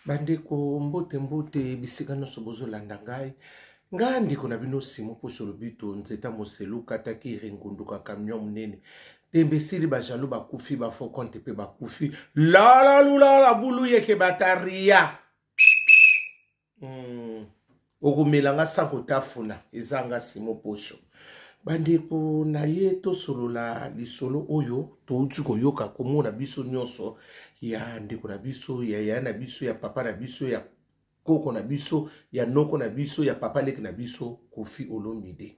Bandeko mbote mbote bisika nyonso bozolanda ngai ngai ndeko na bino Simon poso lobito nzeta moselu kataki rengunduka camion munene tembe sili bajalo bakufi bafo konte pe bakufi la lula bulu yeke bataria okomelanga sako tafuna ezanga Simon poso bandeko na ye tosolola lisolo oyo touti koyoka komona biso nyonso ya ndeko na biso ya na biso ya papa na biso ya koko na biso ya noko na biso ya papa leki na biso Koffi Olomide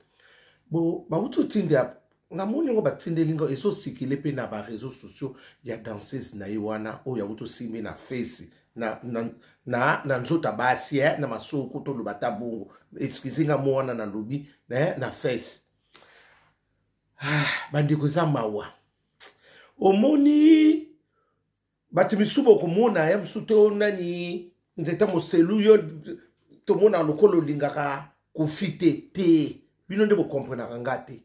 bo bautu tinda ngamoni ngo batindelinga eso sikile pe na ba réseaux sociaux ya danseuse na iwana o ya uto simi na face na nzota basi na masoko to lobata bongo excusinga mwana na lobi na face bandeko za mawa omoni batu misubo komona ya msuto nani nzeta moselu yo to mona lokolo lingaka kofite te bino ndebo comprendre ngate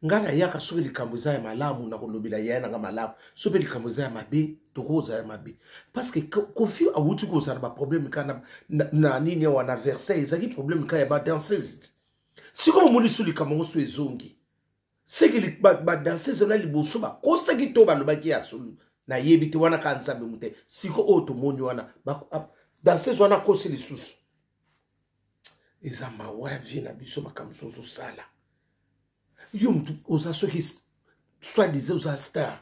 ngana yaka soki likambo za ya malamu na kolobela ya na malamu soki likambo za ya mabe to koza ya mabe parce que Koffi awuti ko za ba problème kana na nini wana verset ezaki problème ka ya ba danseuse siko moni suli likambo so ezongi c'est que ba danseuse na liboso ba kosaki to ba lobaki ya sulu na yebite wana kanzabe mute siko oto moni wana danseuse wana kosi lisusu ezama wa vie na biso makamso so sala yo mtu oza soki soit disait oza star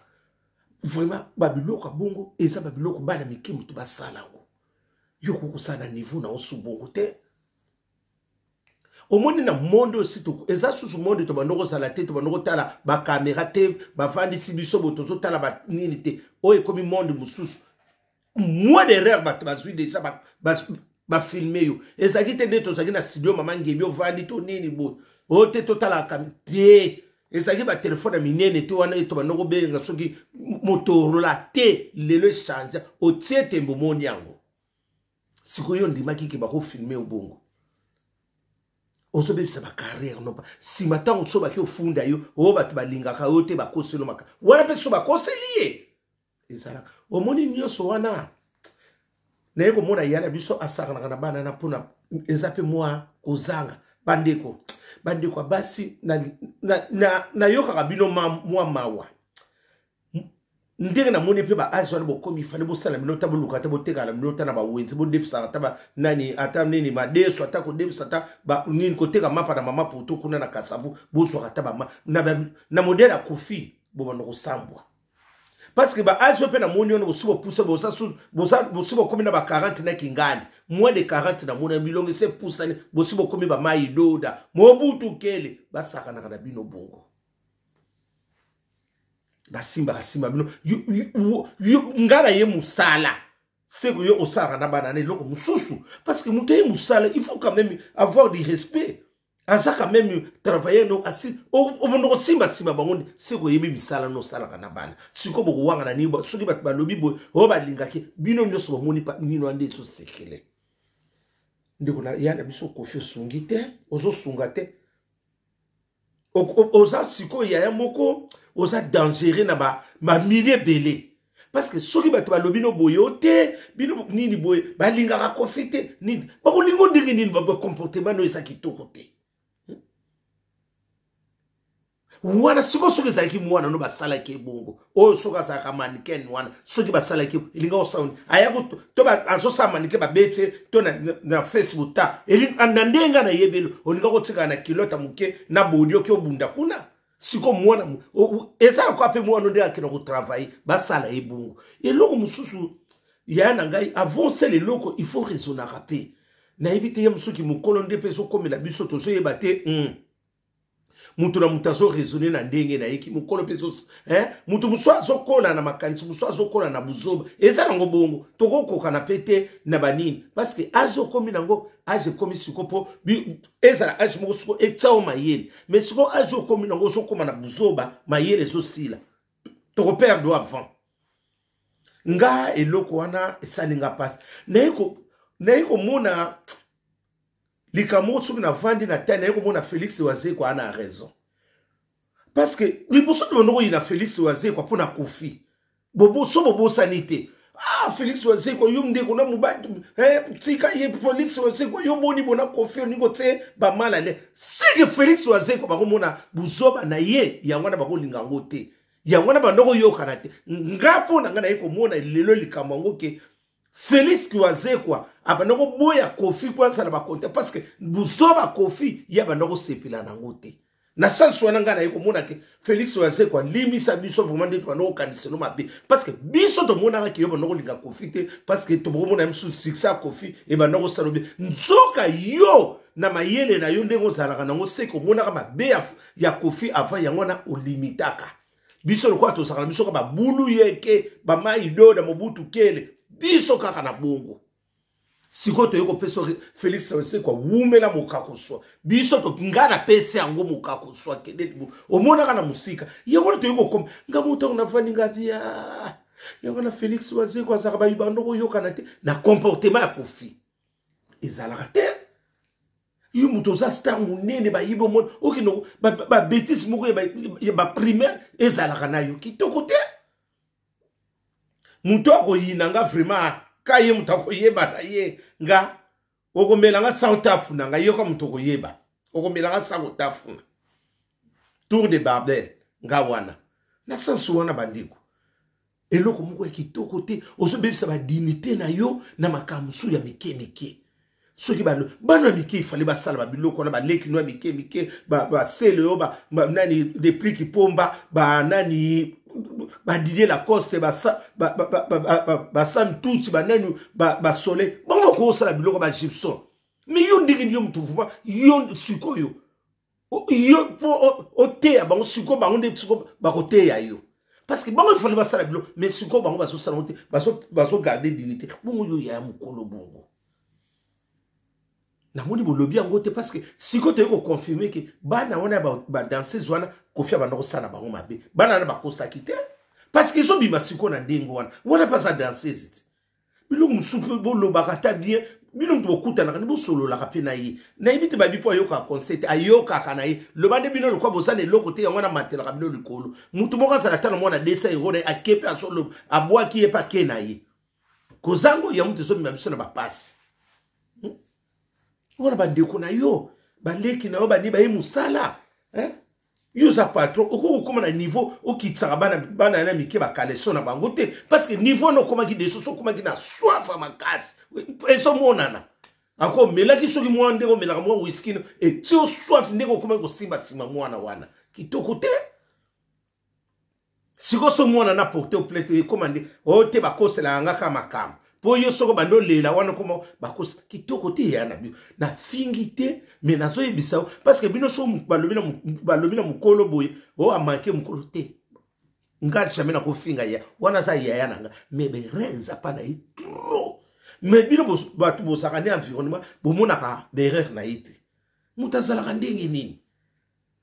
vraiment babiloko bongo eza babiloko bana mikimu to basala ngo yo kokusana niveau na osubongo te omoni na monde aussi to eza susu monde to bandoko sala te to bandoko tala ba camera te ba fandi sibiso botozo tala ba nini te o ekomi monde mususu moi derrière ba bazui déjà ba filmer yo ezaki te neto zaki na studio mama ngebi ovandi to nini bo o te totala kampe ezaki ba telefone minene te wana eto bandoko benga soki motorola te lelo change o tie tembo moni yango siko yo ndimaki ke ba ko filmer obongo oso bebisa ba carrière no pas si matin oso ba ki ofunda yo o ba balingaka yo te ba koselo maka wana pe so ba koselié ezala omoni nyonso wana na yeko mona yana biso asaka na bana na pona ezape moi kozanga bandeko basi na yoka kabino moi mawa ndenge na moni pe ba azwana bokomi fale bo sala minota bo lukata bo tegala minota na ba wenzi bo defisa taba nani ata nini ma deso ata ko defisa ta ba nini ko tega mapa na mama poto kuna na kasavu bo so taba na modela Koffi bo bano ko sambwa parce que ba azo pe na moni ono bosubo pousse bosubo komi na ba 40 na kingani moins de 40 na moni bilongi se pousse ni bosubo komi ba mai doda mobutu kele basaka na kana bino bongo basimba bino ngara ye musala c'est que yo osaka na banane loko mususu parce que muteye musala il faut quand même avoir du respect asa quand même travailler no asi o bondo simba bangondi siko yemi misala no sala kana bana siko boko wanga na niba soki bat balobi bo o balingaki bino nyoso bamoni pa nino ande so sekele ndeko na yana biso Koffi sungite ozo sungate oza siko ya moko oza dangereux na ba milliers belé parce que soki bat balobi no boyote bino nini boy balingaka Koffi te nini bako lingo ndenge nini ba comportement no ezaki toko te wana siko soki zaki mwana no basala ke bongo o soka za ka mannequin wana soki basala ke ilinga o sound ayako to ba aso sa mannequin ba bete to na Facebook ta eli anandenga na yebelo olinga ko tika na kilota muke na bodio ke obunda kuna siko mwana esa ko ape mwana ndeka kino ko travailler basala e bongo eloko mususu yana ngai avancer les locaux il faut raisonner rapide na ebite ya musuki mukolo ndepe so komela biso to so yebate mutu na mutazo raisonner na ndenge na yeki mukolo peso mutu muswa zokola na makanisi muswa zokola na buzoba eza nango bongo tokokoka na pete na banini parce que azo komi nango aje komi sikopo eza aje moko siko etao mayele mais siko azo komi nango zokoma na buzoba mayele zo sila toko perdre avant nga eloko wana esalinga passe na yeko mona likamo soki na vandi na tane yeko mona Félix Wazé kwa ana raison parce que liboso de monoko ina Félix Wazé kwa pona Koffi bobo so bobo sanité ah Félix Wazekwa yo ndeko na mubatu tika ye Félix Wazekwa yo boni bona Kofi niko te ba malale sike Félix Wazekwa ba komona buzoba na ye yangwana ba kolinga ngote yangwana ba ndoko yo kanate ngapo na ngana yeko mona lelo likamango ke Félix Wazekwa abandoko boya Kofi kwa sala ba konte parce que buzoba Kofi ya bandoko sepila na ngote na sanso wana ngana yeko mona ke Félix Wazekwa limisa biso vraiment de to no kaniselo mabe parce que biso to mona ke yo bandoko linga Kofi te parce que to mona msu succès Kofi e bandoko salobi nzoka yo na mayele na yo ndengo zalaka nango seko mona ka mabe ya Kofi avant yangona olimitaka biso lokwa to sakala biso ka ba bulu yeke ba maido da mobutu kele biso kaka na bongo siko to yeko peso Félix Wazekwa wumela mukako swa biso to ngana pese yango mukako swa kede omona kana musika yeko to yeko kom ngamuto na fani ngavia yeko na Félix Wazekwa zaka ba ibandoko yoka te na comportement ya Kofi ezalaka te yo muto za star munene ba yibo mon okino ba bêtise moko ba primaire ezalaka na yo kitoko te muto ko yinanga vraiment kaye mutako yeba na ye nga okomela nga sautafuna nga yoka mutoko yeba okomela nga sautafuna tour de barbel nga wana na sansu wana bandiko eloko moko kitoko te osobebisa ba dignité na yo na makamusu ya mike soki bana mike ifale basala ba biloko na ba leki no mike ba sele yo ba nani des prix qui pomba ba nani ba Didier Lacoste ba Sam Tuts ba nani ba Soleil bongo ko sala biloko ba Gibson mais yo ndiki yo mtufu yo sikoyo yo po otea bango siko bango nde siko ba kotea yo parce que bango ifale basala biloko mais siko bango ba so sala ote ba so garder dignité bongo yo ya mukolo bongo na moni bolobi yango te parce que siko te ko confirmer que bana wana ba danser wana Kofi abandoko sana bango mabe bana na ba kosaki te parce que ils ont bima siko na ndengo wana pas à danser ziti biloko musuku boloba kata bien biloko bokuta na bo solo la kapena yi na ibite ba bipo ayoka concert ayoka kana yi le bande bino le kwa bosana eloko te yango na matela kabino likolo mutu moka sala tana mwana desa erone akepe asolo abwa ki epa kena yi kozango ya mutu so bima biso na ba passe wana bandeko na yo baleki na yo bani ba musala yuza patron oko koma na niveau okitsaka bana na mike ba kaleso na bango te parce que niveau no koma ki deso so koma ki na soif makasi eso monana ako melaki soki mwa ndeko melaka mwa whisky et tio soif ndeko koma ko simba mwana wana kitoko te siko so mwana na porter au plainte e commandé o te bakosela ngaka makam po yo soko bando lela wana koma bakosa kitoko te yana bi na fingite mais nazo yebisa parce que bino so balobi na mukolo boye o amanke mukolo te nga jamais na ko finga ya wana sa ya nanga mais be renza pa na itro mais bino batu bosaka ni environnement bomona ka derrière na ite mutazala kandenge nini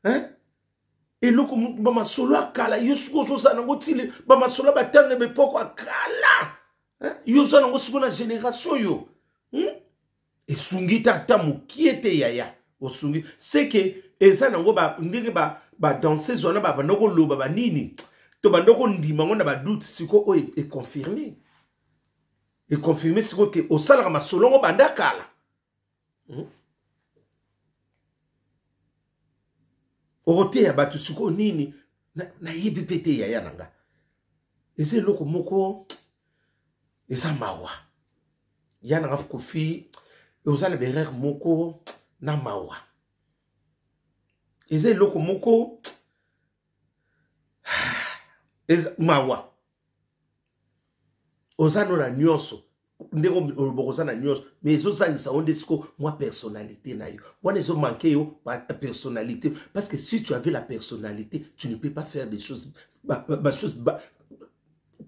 et loko ba masolo akala yosuko so sana ngotile ba masolo batange be poko akala yo sana ngosiko na génération yo et sungita ta mukiete yaya osungi c'est que eza nango ba ndenge ba danser zona ba ndoko loba ba nini to bandoko ndima ngona ba doute siko o est confirmé et confirmé siko que au sala ma solongo bandakala ote ya batu siko nini na yebi pete yaya nanga eze loko moko eza mawa yana nga Kofi ozala berer moko na mawa eze loko moko eza mawa ozano na nyonso ndeko bokozana nyonso mais ezosangisa onde siko moi personnalité na yo wana ezo manquer yo ta personnalité parce que si tu avais la personnalité tu ne peux pas faire des choses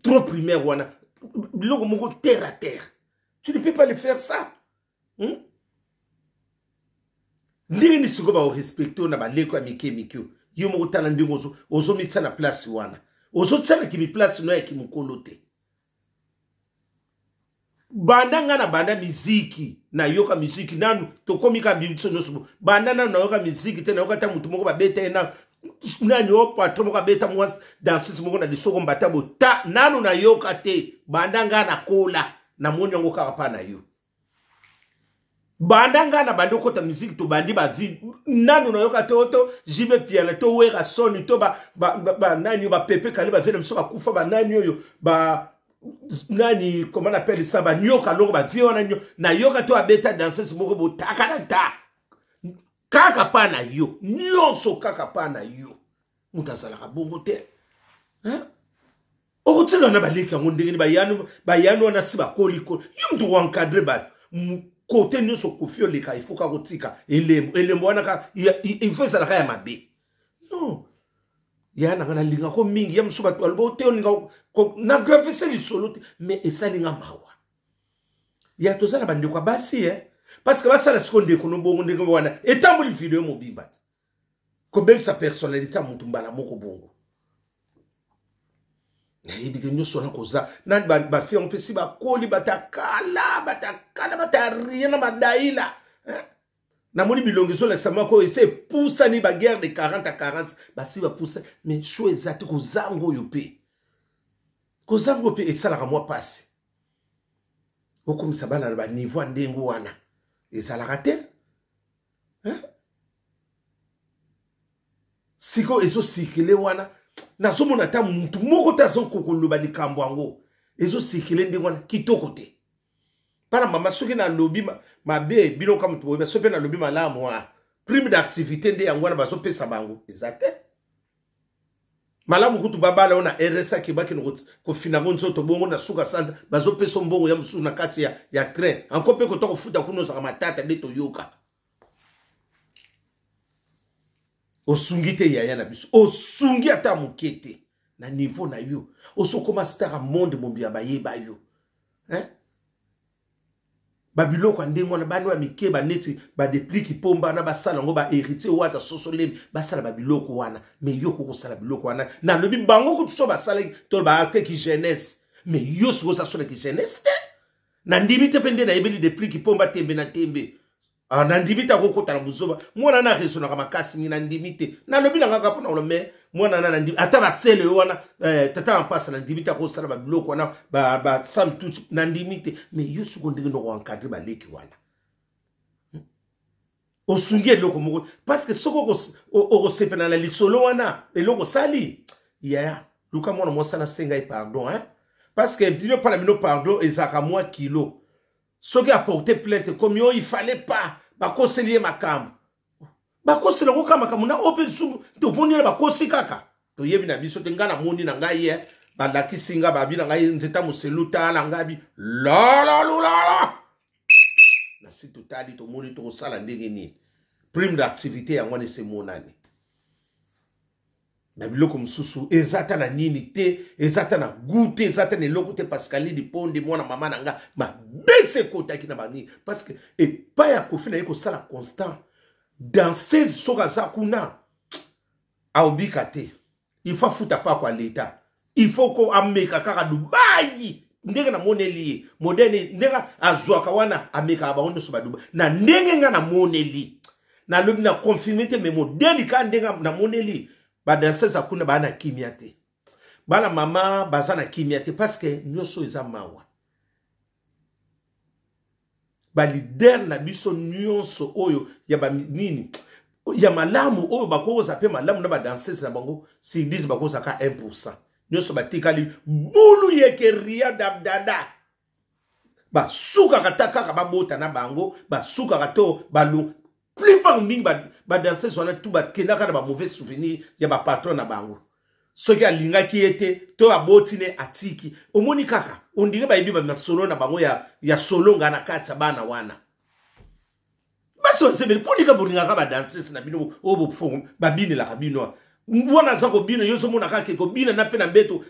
trop primaires wana biloko moko terre à terre tu ne peux pas le faire ça ndenge ni siko ba respecter na baleko ya mike yo moko tala ndingo ozo mitsa na place wana ozo tsala ki mi place no ya ki mukolo te banda nga na banda miziki na yoka miziki nanu to komika biso nyonso banda na yoka miziki te na yoka ta mutu moko ba beta na nani o patron mo kabeta mwasi dansisi moko na lisoko mbata bota nanu na yoka te bandanga na kola na moni yango kaka pa na yo bandanga na bando kota musique to bandi ba vie nanu na yoka te oto jibe piano to wera soni to ba nani ba pepe kali ba vena mso ba kufa ba nani yo ba nani comment on appelle ça ba nyoka longo ba vie wana nyo na yoka to abeta dansisi moko botaka na ta kaka pa na yo nyonso kaka pa na yo mutazalaka bongo te hein okotsela na baleki yango ndenge bayano wana si bakoliko yo mtu wankadre ba kote nyonso kofio leka il faut ka kotika elembo wana ka il faut ezalaka ya mabe non ya na ngana linga ko mingi ya msuba to albo te oninga na gravese lisolo te mais esalinga mawa ya tozala bandeko basi parce que basala sikonde kono bongo ndenge wana etamboli video mobimba ko bem sa personnalité mutu mbala moko bongo na yibike nyoso na koza na ba fi on pesi ba koli batakala batariena madaila na moni bilongiso la sama ko ese poussa ni ba guerre de 40 à 40 basi ba poussa mais cho exact ko zango yope esala ka moi passe okomisa bana ba niveau ndengo wana ezalaka te siko ezo sikile wana nazomona ta muntu moko ta zo kokoloba likambo yango ezo sikile ndi wana kitoko te para mama soki na lobby mabe bino kama to ba sope na lobby malamu wa prime d'activité ndi yango wana bazo pesa bango exacte malamu kutu babala ona RSA ki baki no ko finango nzoto bongo na suka santa bazo pesa mbongo ya musu na kati ya train encore pe ko to futa kuno za matata de to yoka osungi te yaya na biso osungi ata mukete na niveau na yo osokoma star monde mombia bayeba yo babiloko ndengo na bano ya mike ba neti ba depliki pomba na basala ngo ba héritier wata sosolemi basala babiloko wana mais yo ko sala biloko wana na lobi bango ko tso basala to ba acte ki jeunesse mais yo so sa sola ki jeunesse te na ndimite pende na ebeli depliki pomba tembe na tembe na ndimite ko kota na buzoba mwana na reso na makasi ni na ndimite na lobi na ngaka pona lo me mwana na ndimite ata ba sele wana tata en passe na ndimite ko sala babiloko wana ba sam tout na ndimite mais yo su ko ndenge no encadrer ba leki wana osungie loko moko parce que soko o sepena na lisolo wana eloko sali ya luka mwana mo sana senga pardon parce que bino pas mino pardon ezaka moi kilo soki a porté plainte comme yo il fallait pas ba conseiller makambo ba conseiller ko kama kamuna open sou to ponela ba kosi kaka to yebi na biso te ngana moni na ngai ba lakisinga ba bi na ngai nzeta museluta na ngabi la na si totali to moni to sala ndenge ni prime d'activité ya ngwane se monani na biloko mususu ezata na nini te ezata na goûter ezata na loko te Pascaline di ponde mwana mama nanga ma bese kota ki na bani parce que et pas ya kofina yeko sala constant dans ces soka zakuna a obikate il faut futa pa kwa l'état il faut ko ameka kaka Dubai ndenge na moneli moderne ndenge azwaka wana ameka ba hondo so ba Dubai na ndenge nga na moneli na lobi na confirmité mais modèle ka ndenge na moneli ba danseuse akuna bana kimia te bana mama bazana kimia te parce que nyoso eza mawa ba leader na biso nyonso oyo ya ba nini ya malamu oyo bakoza pe malamu na ba danseuse na bango si disent bakoza ka 1% nyoso batikali bulu yekeria dabdada ba suka kataka ba bota na bango ba suka kato balu plupart mingi ba danseuse wana tout ba kenaka na ba mauvais souvenir ya ba patron na bango soki alinga ki ete to abotine atiki omoni kaka ondire ba ibi ba solo na bango ya solo ngana katsa bana wana basi wasebeli punika bolinga ka ba danseuse na bino obo fond ba bine la kabino wana zako bino yoso mona kake ko bina na pena mbeto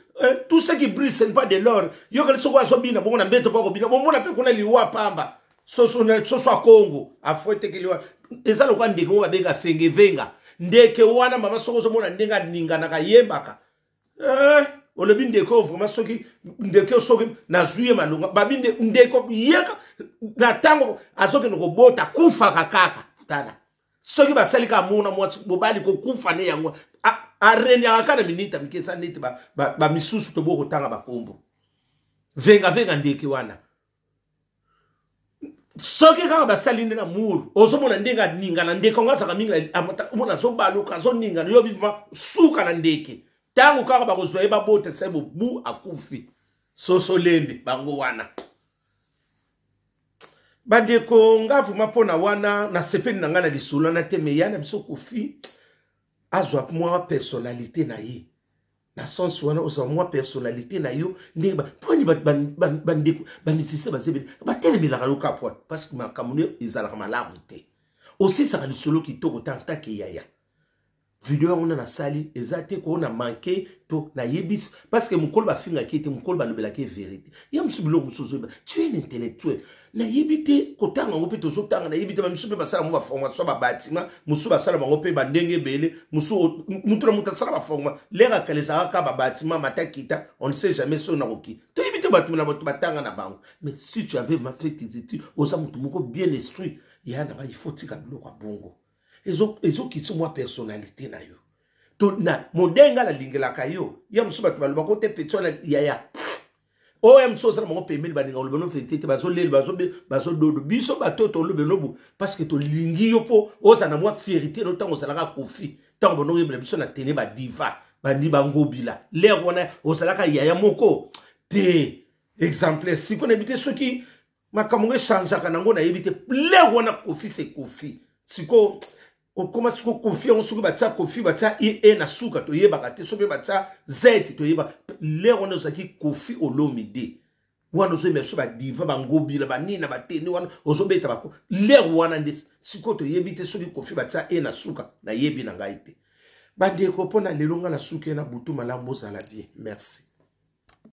tout ce qui brille c'est pas de l'or yo ka soko aso bina bongo na mbeto pa ko bina bomona pe kuna liwa pamba soso a Congo a fouette que liwa ezalo kwa ndeko ba bega fenge venga ndeke wana mama soko so mona ndenga ninga na kayembaka olobi ndeko vraiment soki ndeke soki na zuye malunga babinde ndeko yeka na tango azoke no bota kufa kakaka tana soki basali ka mona mwasi mobali ko kufa ne yango areni akana minita mikesa neti ba misusu to boko tanga bakombo venga ndeke wana soki kaka basali ndena muru ozomona ndenga ninga na ndeke ngasa ka mingi mona zo baluka zo ninga yo bivima suka na ndeke tangu kaka bakozwa eba bote sebo bu akufi soso lembe bango wana bandeko ngavu mapona wana na sepeni na ngana lisula na teme yana biso kufi azwa mwa personnalité na ye na sens wana osa mwa personnalité na yo ndeba poni bandeko banisise bazebe batelemela kaloka po parce que makamune ezala malamu te aussi ça lisolo kitoko tanta ke yaya video on na sali ezate ko na manqué to na yebis parce que mukolo ba finga kete mukolo ba lobela ke vérité ya musubilo musozo tu es un intellectuel na yebite ko tanga ngope to so tanga na yebite ba musupe ba sala mo ba formation ba bâtiment musu ba sala bango pe ba ndenge bele musu mutura mutasala ba formation lera kalesa ka ba bâtiment matakita on ne sait jamais so na roki to yebite ba tumina ba tanga na bango mais si tu avais fait tes études osa mutu moko bien instruit ya na ba il faut tika biloko bongo ezo kitso mwa personnalité na yo to na modenga la lingela kayo ya musuba tubalo bakote petona ya o ya muso sala mo pemeli baninga lo beno fetete bazo lele bazo dodo biso batoto lo beno parce que to lingi yo po o sana mwa fierté no tango sala ka kofi tango bono yebele biso na tene ba diva bandi bangobila le wona o sala ka ya moko te exemple si ko nebite soki makamunge change kana ngo na yebite le wona kofi c'est kofi siko on commence à confier en ce que batia kofi batia et na suka to yeba kate so be batia zeti to yeba le on a qui kofi olomide wana zo me so ba diva bangobi la banina bateni wana ozo beta bako le wana ndesi siko to yebite so ki kofi batia et na suka na yebi na ngaite bande ko pona lelonga na suka na butu malambo za la vie merci.